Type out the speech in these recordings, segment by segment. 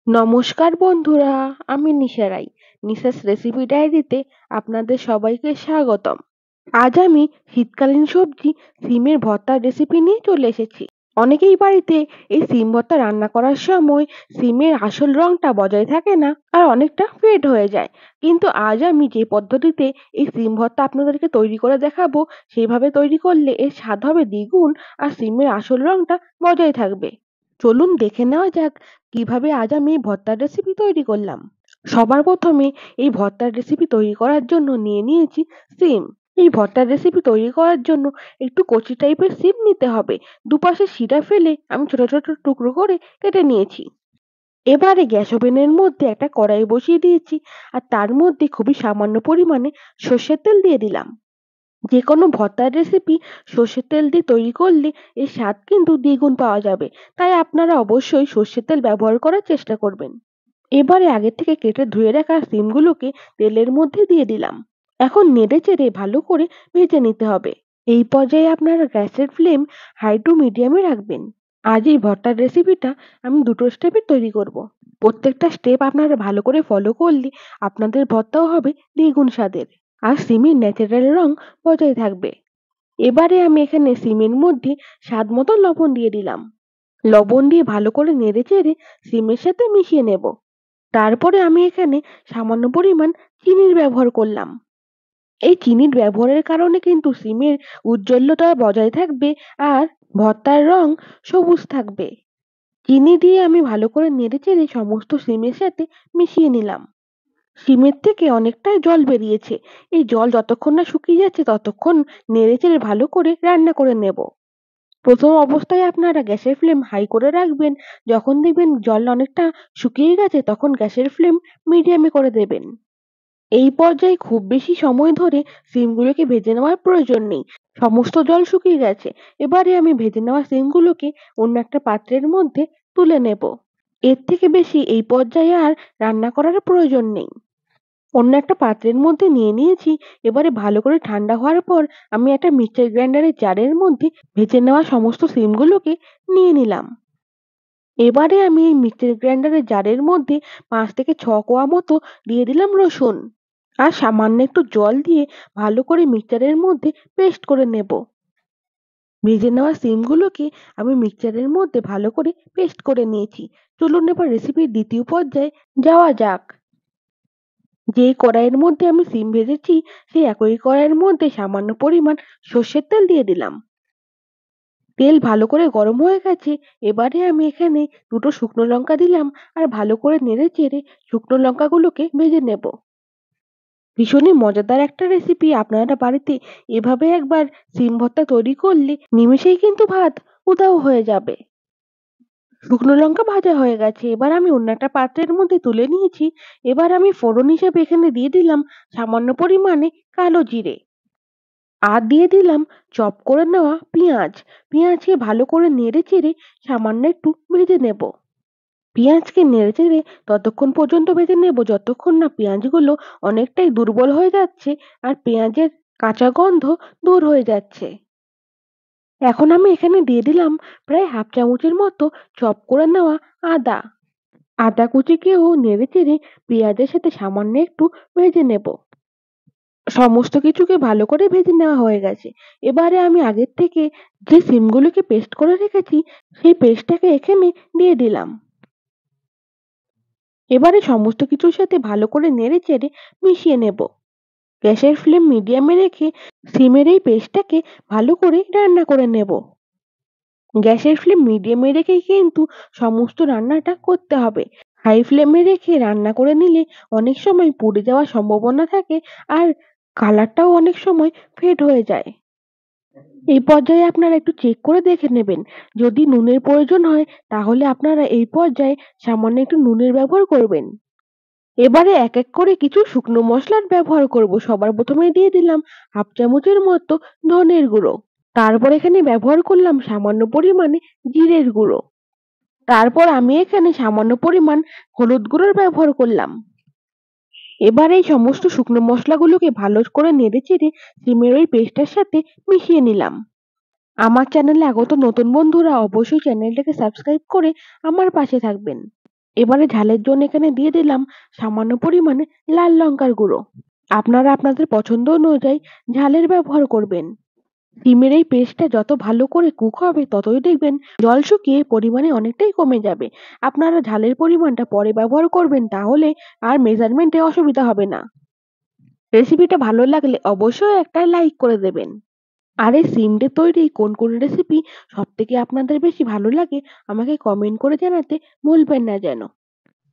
নমস্কার বন্ধুরা, আমি নিশা রাই। নিশাস রেসিপি ডায়েরিতে আপনাদের সবাইকে স্বাগতম। আজ আমি শীতকালীন সবজি সিমের ভর্তার রেসিপি নিয়ে চলে এসেছি। অনেকেই বাড়িতে এই সিম ভর্তা রান্না করার সময় সিমের আসল রংটা বজায় থাকে না আর অনেকটা ফেড হয়ে যায়। কিন্তু আজ আমি যে পদ্ধতিতে এই সিম ভর্তা আপনাদেরকে তৈরি করে দেখাবো, সেইভাবে তৈরি করলে এর স্বাদ হবে দ্বিগুণ আর সিমের আসল রংটা বজায় থাকবে। চলুন দেখে নেওয়া যাক কিভাবে আজ আমি এই ভর্তার রেসিপি তৈরি করলাম। সবার প্রথমে এই ভর্তার রেসিপি তৈরি করার জন্য নিয়ে নিয়েছি সিম। এই ভর্তার রেসিপি তৈরি করার জন্য একটু কচি টাইপের সিম নিতে হবে। দুপাশে শিরা ফেলে আমি ছোট ছোট টুকরো করে কেটে নিয়েছি। এবারে গ্যাস ওভেনের মধ্যে একটা কড়াই বসিয়ে দিয়েছি আর তার মধ্যে খুবই সামান্য পরিমাণে সর্ষের তেল দিয়ে দিলাম। যে কোনো ভর্তার রেসিপি সর্ষের তেল দিয়ে তৈরি করলে এর স্বাদ কিন্তু দ্বিগুণ পাওয়া যাবে। তাই আপনারা অবশ্যই সর্ষের তেল ব্যবহার করার চেষ্টা করবেন। এবারে আগে থেকে কেটে ধুয়ে রাখা সিমগুলোকে তেলের মধ্যে দিয়ে দিলাম। এখন নেড়ে চেড়ে ভালো করে ভেজে নিতে হবে। এই পর্যায়ে আপনারা গ্যাসের ফ্লেম হাই টু মিডিয়ামে রাখবেন। আজ এই ভর্তার রেসিপিটা আমি দুটো স্টেপে তৈরি করব। প্রত্যেকটা স্টেপ আপনারা ভালো করে ফলো করলে আপনাদের ভর্তাও হবে দ্বিগুণ স্বাদের আর সিমের ন্যাচারাল রং বজায় থাকবে। এবারে আমি এখানে সিমের মধ্যে স্বাদ মতো লবণ দিয়ে দিলাম। লবণ দিয়ে ভালো করে নেড়ে চেড়ে সিমের সাথে মিশিয়ে নেব। তারপরে আমি এখানে সামান্য পরিমাণ চিনির ব্যবহার করলাম। এই চিনির ব্যবহারের কারণে কিন্তু সিমের উজ্জ্বলতা বজায় থাকবে আর ভর্তার রং সবুজ থাকবে। চিনি দিয়ে আমি ভালো করে নেড়েচেড়ে সমস্ত সিমের সাথে মিশিয়ে নিলাম। সিমের থেকে অনেকটাই জল বেরিয়েছে। এই জল যতক্ষণ না শুকিয়ে যাচ্ছে ততক্ষণ নেড়েচেড়ে ভালো করে রান্না করে নেব। প্রথম অবস্থায় আপনারা গ্যাসের ফ্লেম হাই করে রাখবেন। যখন দেখবেন জল অনেকটা শুকিয়ে গেছে তখন গ্যাসের ফ্লেম মিডিয়ামে করে দেবেন। এই পর্যায়ে খুব বেশি সময় ধরে সিমগুলোকে ভেজে নেওয়ার প্রয়োজন নেই। সমস্ত জল শুকিয়ে গেছে। এবারে আমি ভেজে নেওয়া সিমগুলোকে অন্য একটা পাত্রের মধ্যে তুলে নেব। এর থেকে বেশি এই পর্যায়ে আর রান্না করার প্রয়োজন নেই। অন্য একটা পাত্রের মধ্যে নিয়ে নিয়েছি। এবারে ভালো করে ঠান্ডা হওয়ার পর আমি একটা মিক্সচার গ্রাইন্ডারের জারের মধ্যে ভেজে নেওয়া সমস্ত সিমগুলোকে নিয়ে নিলাম। এবারে আমি এই মিক্সচার গ্রাইন্ডারের জারের মধ্যে 5 থেকে 6 কোয়া মতো দিয়ে দিলাম রসুন আর সামান্য একটু জল দিয়ে ভালো করে মিক্সচারের মধ্যে পেস্ট করে নেব। ভেজে নেওয়া সিমগুলোকে আমি মিক্সচারের মধ্যে ভালো করে পেস্ট করে নিয়েছি। চলুন এবার রেসিপির দ্বিতীয় পর্যায়ে যাওয়া যাক। যে কড়াইয়ের মধ্যে আমি সিম ভেজেছি সেই একই কড়াইয়ের মধ্যে সামান্য পরিমাণ সর্ষের তেল দিয়ে দিলাম। তেল ভালো করে গরম হয়ে গেছে। এবারে আমি এখানে দুটো শুকনো লঙ্কা দিলাম আর ভালো করে নেড়ে চেড়ে শুকনো লঙ্কাগুলোকে ভেজে নেব। ভীষণই মজাদার একটা রেসিপি। আপনারা বাড়িতে এভাবে একবার সিম ভর্তা তৈরি করলে নিমেষেই কিন্তু ভাত উধাও হয়ে যাবে। শুকনো লঙ্কা ভাজা হয়ে গেছে। এবার আমি অন্য একটা পাত্রের মধ্যে তুলে নিয়েছি। এবার আমি ফোড়ন হিসেবে এখানে দিয়ে দিলাম সামান্য পরিমাণে কালো জিরে আর দিয়ে দিলাম চপ করে নেওয়া পেঁয়াজ। পেঁয়াজকে ভালো করে নেড়ে চেড়ে সামান্য একটু ভেজে নেব। পেঁয়াজকে নেড়ে চেড়ে ততক্ষণ পর্যন্ত ভেজে নেব যতক্ষণ না পেঁয়াজগুলো অনেকটাই দুর্বল হয়ে যাচ্ছে আর পেঁয়াজের কাঁচা গন্ধ দূর হয়ে যাচ্ছে। এখন আমি এখানে দিয়ে দিলাম প্রায় হাফ চামচের মতো চপ করে নেওয়া আদা। আদা কুচিকেও নেড়ে চেড়ে পেঁয়াজের সাথে সামান্য একটু ভেজে নেব। সমস্ত কিছুকে ভালো করে ভেজে নেওয়া হয়ে গেছে। এবারে আমি আগের থেকে যে সিমগুলোকে পেস্ট করে রেখেছি সেই পেস্টটাকে এখানে দিয়ে দিলাম। এবারে সমস্ত কিছুর সাথে ভালো করে নেড়ে চেড়ে মিশিয়ে নেব। গ্যাসের ফ্লেম মিডিয়ামে রেখে সিমের এই পেস্টটাকে ভালো করে রান্না করে নেব। গ্যাসের ফ্লেম মিডিয়ামে রেখেই কিন্তু সমস্ত রান্নাটা করতে হবে। হাই ফ্লেমে রেখে রান্না করে নিলে অনেক সময় পুড়ে যাওয়ার সম্ভাবনা থাকে আর কালারটাও অনেক সময় ফেড হয়ে যায়। এই পর্যায়ে আপনারা একটু চেক করে দেখে নেবেন। যদি নুনের প্রয়োজন হয় তাহলে আপনারা এই পর্যায়ে সামান্য একটু নুনের ব্যবহার করবেন। এবারে এক এক করে কিছু শুকনো মশলার ব্যবহার করব। সবার প্রথমে দিয়ে দিলাম হাফ চামচের মতো ধনের গুঁড়ো। তারপর এখানে ব্যবহার করলাম সামান্য পরিমাণে জিরের গুঁড়ো। তারপর আমি এখানে সামান্য পরিমাণ হলুদ গুঁড়োর ব্যবহার করলাম। এবার এই সমস্ত শুকনো মশলাগুলোকে ভালো করে নেড়েচেড়ে সিমের ওই পেস্টটার সাথে মিশিয়ে নিলাম। আমার চ্যানেলে আগত নতুন বন্ধুরা অবশ্যই চ্যানেলটাকে সাবস্ক্রাইব করে আমার পাশে থাকবেন। এবারে ঝালের জন্য এখানে দিয়ে দিলাম সামান্য পরিমাণে লাল লঙ্কার গুঁড়ো। আপনারা আপনাদের পছন্দ অনুযায়ী ঝালের ব্যবহার করবেন। ডিমের এই পেস্টটা যত ভালো করে কুক হবে ততই দেখবেন জল শুকিয়ে পরিমাণে অনেকটাই কমে যাবে। আপনারা ঝালের পরিমাণটা পরে ব্যবহার করবেন, তাহলে আর মেজারমেন্টে অসুবিধা হবে না। রেসিপিটা ভালো লাগলে অবশ্যই একটা লাইক করে দেবেন। আর এই সিম দিয়ে তৈরি কোন কোন রেসিপি সব থেকে আপনাদের বেশি ভালো লাগে আমাকে কমেন্ট করে জানাতে ভুলবেন না যেন।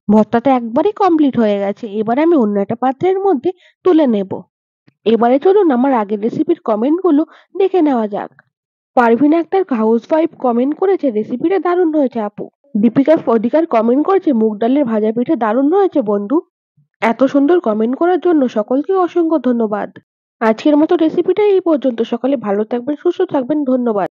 ভর্তাটা একবারই কমপ্লিট হয়ে গেছে, এবার আমি অন্য একটা পাত্রের মধ্যে তুলে নেব। এবারে চলুন আমার আগের রেসিপির কমেন্টগুলো দেখে নেওয়া যাক। পারভিন আক্তার হাউসওয়াইফ কমেন্ট করেছে, রেসিপিটা দারুণ হয়েছে আপু। দীপিকা অধিকার কমেন্ট করেছে, মুগ ডালের ভাজা পিঠে দারুণ হয়েছে বন্ধু। এত সুন্দর কমেন্ট করার জন্য সকলকে অসংখ্য ধন্যবাদ। আজকের মতো রেসিপিটা এই পর্যন্ত। সকলে ভালো থাকবেন, সুস্থ থাকবেন। ধন্যবাদ।